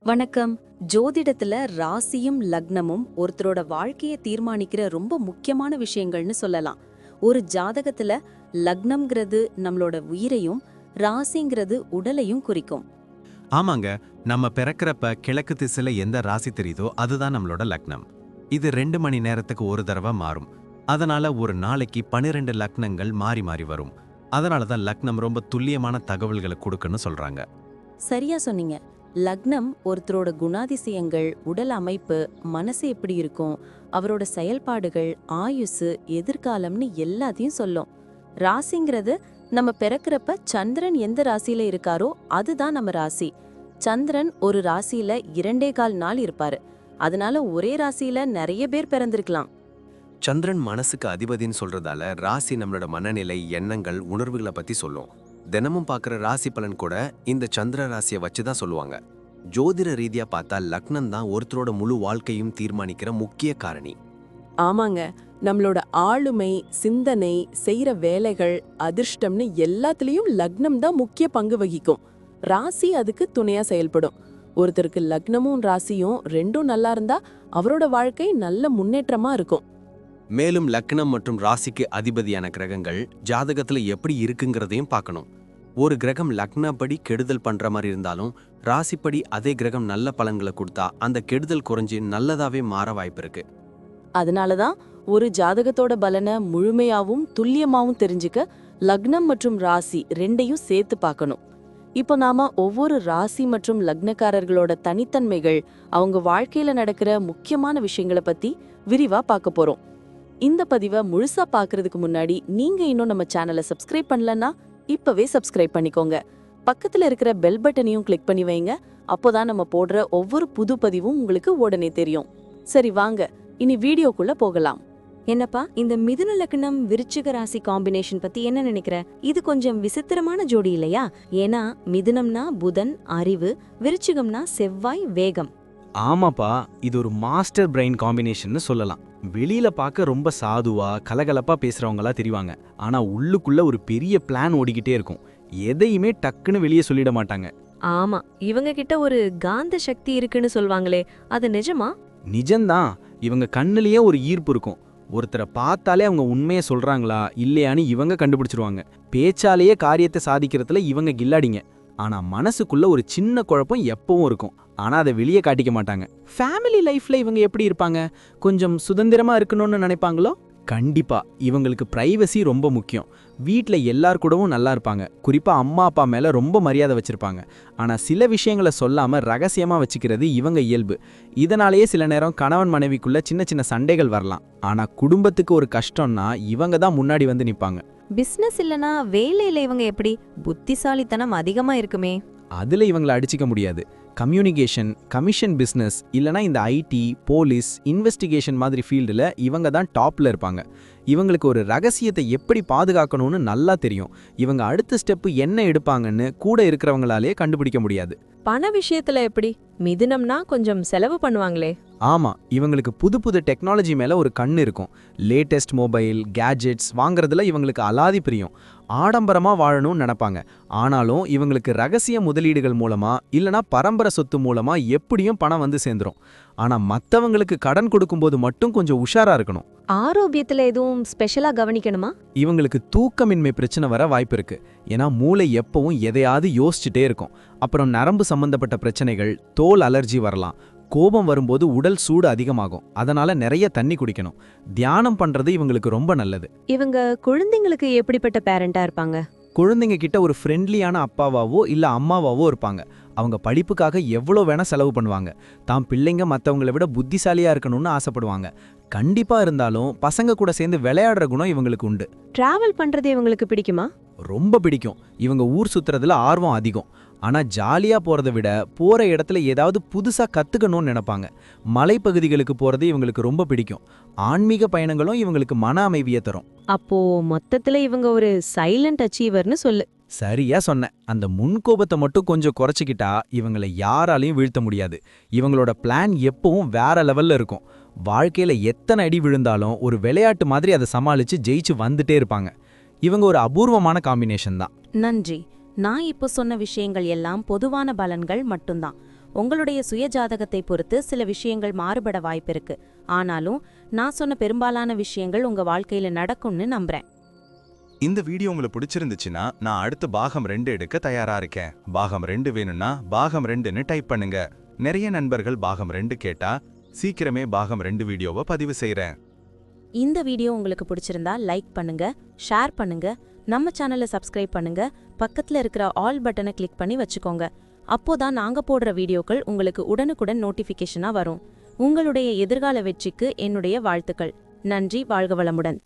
வணக்கம். ஜோதிடத்துல ராசியும் லக்னமும் ஒருத்தரோட வாழ்க்கையை தீர்மானிக்கிற ரொம்ப முக்கியமான விஷயங்கள்னு சொல்லலாம். ஒரு ஜாதகத்துல லக்னம்ங்கிறது நம்மளோட உயிரையும், ராசிங்கிறது உடலையும் குறிக்கும். ஆமாங்க. நம்ம பிறக்கிறப்ப கிழக்கு திசையில எந்த ராசி தெரியுதோ அதுதான் நம்மளோட லக்னம். இது 2 மணி நேரத்துக்கு ஒரு தடவை மாறும். அதனால ஒரு நாளைக்கு 12 லக்னங்கள் மாறி மாறி வரும். அதனால தான் லக்னம் ரொம்ப துல்லியமான தகவல்களை கொடுக்குன்னு சொல்றாங்க. சரியா சொன்னீங்க. லக்னம் ஒருத்தரோட குணாதிசயங்கள், உடல் அமைப்பு, மனசு எப்படி இருக்கும், அவரோட செயல்பாடுகள், ஆயுசு, எதிர்காலம்னு எல்லாத்தையும் சொல்லும். ராசிங்கிறது நம்ம பிறக்கிறப்ப சந்திரன் எந்த ராசியில இருக்காரோ அதுதான் நம்ம ராசி. சந்திரன் ஒரு ராசியில 2.25 நாள் இருப்பாரு. அதனால ஒரே ராசியில நிறைய பேர் பிறந்திருக்கலாம். சந்திரன் மனசுக்கு அதிபதின்னு சொல்றதால ராசி நம்மளோட மனநிலை, எண்ணங்கள், உணர்வுகளை பத்தி சொல்லும். தினமும் பார்க்குற ராசி பலன் கூட இந்த சந்திர ராசியை வச்சு தான் சொல்லுவாங்க. ஜோதிட ரீதியா பார்த்தா லக்னம் தான் ஒருத்தரோட முழு வாழ்க்கையும் தீர்மானிக்கிற முக்கிய காரணி. ஆமாங்க, நம்மளோட ஆளுமை, சிந்தனை, செய்யற வேலைகள், அதிர்ஷ்டம்னு எல்லாத்துலயும் லக்னம் தான் முக்கிய பங்கு வகிக்கும். ராசி அதுக்கு துணையா செயல்படும். ஒருத்தருக்கு லக்னமும் ராசியும் ரெண்டும் நல்லா இருந்தா அவரோட வாழ்க்கை நல்ல முன்னேற்றமா இருக்கும். மேலும் லக்னம் மற்றும் ராசிக்கு அதிபதியான கிரகங்கள் ஜாதகத்துல எப்படி இருக்குங்கிறதையும் பார்க்கணும். ஒரு கிரகம் லக்னப்படி கெடுதல் பண்ற மாதிரி இருந்தாலும் ராசிப்படி அதே கிரகம் நல்ல பலன்களை கொடுத்தா அந்த கெடுதல் குறைஞ்சி நல்லதாவே மாற வாய்ப்பு இருக்கு. அதனாலதான் ஒரு ஜாதகத்தோட பலனை முழுமையாவும் துல்லியமாவும் தெரிஞ்சுக்க லக்னம் மற்றும் ராசி ரெண்டையும் சேர்த்து பார்க்கணும். இப்போ நாம ஒவ்வொரு ராசி மற்றும் லக்னக்காரர்களோட தனித்தன்மைகள், அவங்க வாழ்க்கையில நடக்கிற முக்கியமான விஷயங்களை பத்தி விரிவா பார்க்க போறோம். இந்த பதிவை முழுசா பார்க்கறதுக்கு முன்னாடி நீங்க இன்னும் நம்ம சேனலை சப்ஸ்கிரைப் பண்ணலன்னா இப்பவே சப்ஸ்கிரைப் பண்ணிக்கோங்க. பக்கத்துல இருக்கிற பெல் பட்டனையும் கிளிக் பண்ணி வைங்க. அப்போதான் நம்ம போடுற ஒவ்வொரு புது பதிவும் உங்களுக்கு உடனே தெரியும். சரி வாங்க, இனி வீடியோக்குள்ள போகலாம். என்னப்பா, இந்த மிதுன லக்னம் விருச்சிக ராசி காம்பினேஷன் பத்தி என்ன நினைக்கிற? இது கொஞ்சம் விசித்திரமான ஜோடி இல்லையா? ஏன்னா மிதுனம்னா புதன், அறிவு, விருச்சிகம்னா செவ்வாய், வேகம். ஆமாப்பா, இது ஒரு மாஸ்டர் பிரெயின் காம்பினேஷன்னு சொல்லலாம். வெளியில பார்க்க ரொம்ப சாதுவா கலகலப்பா பேசுறவங்களா தெரிவாங்க. ஆனா உள்ளுக்குள்ள ஒரு பெரிய பிளான் ஓடிக்கிட்டே இருக்கும். எதையுமே டக்குன்னு வெளியே சொல்லிட மாட்டாங்க. ஆமா, இவங்க கிட்ட ஒரு காந்த சக்தி இருக்குன்னு சொல்வாங்களே, அது நிஜமா? நிஜம்தான். இவங்க கண்ணுலயே ஒரு ஈர்ப்பு இருக்கும். ஒருத்தரை பார்த்தாலே அவங்க உண்மையை சொல்றாங்களா இல்லையான்னு இவங்க கண்டுபிடிச்சிருவாங்க. பேச்சாலேயே காரியத்தை சாதிக்கிறதுல இவங்க கில்லாடிங்க. ஆனா மனசுக்குள்ள ஒரு சின்ன குழப்பம் எப்பவும் இருக்கும். ஆனா அதை வெளியே காட்டிக்க மாட்டாங்க. ஃபேமிலி லைஃப்ல இவங்க எப்படி இருப்பாங்க? கொஞ்சம் சுதந்திரமா இருக்கணும்னு நினைப்பாங்களோ? கண்டிப்பா. இவங்களுக்கு பிரைவசி ரொம்ப முக்கியம். வீட்டில் எல்லார் கூடவும் நல்லா இருப்பாங்க. குறிப்பா அம்மா அப்பா மேல ரொம்ப மரியாதை வச்சிருப்பாங்க. ஆனா சில விஷயங்களை சொல்லாம ரகசியமா வச்சுக்கிறது இவங்க இயல்பு. இதனாலேயே சில நேரம் கணவன் மனைவிக்குள்ள சின்ன சின்ன சண்டைகள் வரலாம். ஆனா குடும்பத்துக்கு ஒரு கஷ்டம்னா இவங்க தான் முன்னாடி வந்து நிப்பாங்க. பிசினஸ் இல்லனா வேலையில இவங்க எப்படி? புத்திசாலித்தனம் அதிகமா இருக்குமே. அதுல இவங்களை அடிச்சிக்க முடியாது. கம்யூனிகேஷன், கமிஷன் பிஸ்னஸ் இல்லனா இந்த ஐடி, போலீஸ், இன்வெஸ்டிகேஷன் மாதிரி ஃபீல்டில் இவங்க தான் டாப்ல இருப்பாங்க. இவங்களுக்கு ஒரு ரகசியத்தை எப்படி பாதுகாக்கணும்னு நல்லா தெரியும். இவங்க அடுத்த ஸ்டெப்பு என்ன எடுப்பாங்கன்னு கூட இருக்கிறவங்களாலே கண்டுபிடிக்க முடியாது. பண விஷயத்துல எப்படி? மிதுனம்னா கொஞ்சம் செலவு பண்ணுவாங்களே. ஆமா, இவங்களுக்கு புது புது டெக்னாலஜி மேல ஒரு கண்ணு இருக்கும். லேட்டஸ்ட் மொபைல், கேஜெட்ஸ் வாங்குறதுல இவங்களுக்கு அலாதி பிரியம். ஆடம்பரமா வாழணும்னு நினைப்பாங்க. ஆனாலும் இவங்களுக்கு ரகசிய முதலீடுகள் மூலமா இல்லனா பரம்பரை சொத்து மூலமா எப்படியும் பணம் வந்து சேர்ந்துரும். ஆனா மத்தவங்களுக்கு கடன் கொடுக்கும்போது மட்டும் கொஞ்சம் உஷாரா இருக்கணும். ஆரோக்கியத்துல எதுவும் ஸ்பெஷலா கவனிக்கணுமா? இவங்களுக்கு தூக்கமின்மை பிரச்சனை வர வாய்ப்பு இருக்கு. ஏன்னா மூளை எப்பவும் எதையாவது யோசிச்சுட்டே இருக்கும். அப்புறம் நரம்பு சம்பந்தப்பட்ட பிரச்சனைகள், தோல் அலர்ஜி வரலாம். கோபம் வரும்போது உடல் சூடு அதிகமாகும். அதனால நிறைய தண்ணி குடிக்கணும். தியானம் பண்றது இவங்களுக்கு ரொம்ப நல்லது. இவங்க குழந்தைங்களுக்கு எப்படிப்பட்ட பேரண்டா இருப்பாங்க? குழந்தைங்க கிட்ட ஒரு ஃப்ரெண்ட்லியான அப்பாவாவோ இல்ல அம்மாவாவோ இருப்பாங்க. அவங்க படிப்புக்காக எவ்வளோ வேணா செலவு பண்ணுவாங்க. தாம் பிள்ளைங்க மற்றவங்களை விட புத்திசாலியா இருக்கணும்னு ஆசைப்படுவாங்க. கண்டிப்பா இருந்தாலும் பசங்க கூட சேர்ந்து விளையாடுற குணம் இவங்களுக்கு உண்டு. டிராவல் பண்றது இவங்களுக்கு பிடிக்குமா? ரொம்ப பிடிக்கும். இவங்க ஊர் சுத்துறதுல ஆர்வம் அதிகம். ஆனா ஜாலியா போறதை விட போற இடத்துல ஏதாவது புதுசா கத்துக்கணும்னு நினைப்பாங்க. மலைப்பகுதிகளுக்கு போறது இவங்களுக்கு ரொம்ப பிடிக்கும். ஆன்மீக பயணங்களும் இவங்களுக்கு மன அமைதியை தரும். அப்போ மொத்தத்துல இவங்க ஒரு சைலண்ட் அச்சீவர்னு சொல்லு. சரியா சொன்ன. அந்த முன்கோபத்தை மட்டும் கொஞ்சம் குறைச்சிக்கிட்டா இவங்களை யாராலையும் வீழ்த்த முடியாது. இவங்களோட பிளான் எப்பவும் வேற லெவல்ல இருக்கும். வாழ்க்கையில எத்தனை அடி விழுந்தாலும் ஒரு விளையாட்டு மாதிரி அதை சமாளிச்சு ஜெயிச்சு வந்துட்டே இருப்பாங்க. இவங்க ஒரு அபூர்வமான காம்பினேஷன் தான். நன்றி. நான் இப்போ சொன்ன விஷயங்கள் எல்லாம் பொதுவான பலன்கள் மட்டும்தான். உங்களுடைய சுய ஜாதகத்தை பொறுத்து சில விஷயங்கள் மாறுபட வாய்ப்பிருக்கு. ஆனாலும் நான் சொன்ன பெரும்பாலான விஷயங்கள் உங்க வாழ்க்கையில நடக்கும்னு நம்புறேன். இந்த வீடியோ உங்களுக்கு பிடிச்சிருந்துச்சுன்னா நான் அடுத்து பாகம் 2 எடுக்க தயாரா இருக்கேன். பாகம் 2 வேணும்னா பாகம் 2ன்னு டைப் பண்ணுங்க. நிறைய நண்பர்கள் பாகம் 2 கேட்டா சீக்கிரமே பாகம் 2 வீடியோவை பதிவு செய்றேன். இந்த வீடியோ உங்களுக்கு பிடிச்சிருந்தா லைக் பண்ணுங்க, ஷேர் பண்ணுங்க, நம்ம சேனலை சப்ஸ்கிரைப் பண்ணுங்க, பக்கத்துல இருக்கிற ஆல் பட்டனை கிளிக் பண்ணி வச்சுக்கோங்க. அப்போதான் நாங்க போடுற வீடியோக்கள் உங்களுக்கு உடனுக்குடன் நோட்டிஃபிகேஷனா வரும். உங்களுடைய எதிர்கால வெற்றிக்கு என்னுடைய வாழ்த்துக்கள். நன்றி. வாழ்க வளமுடன்.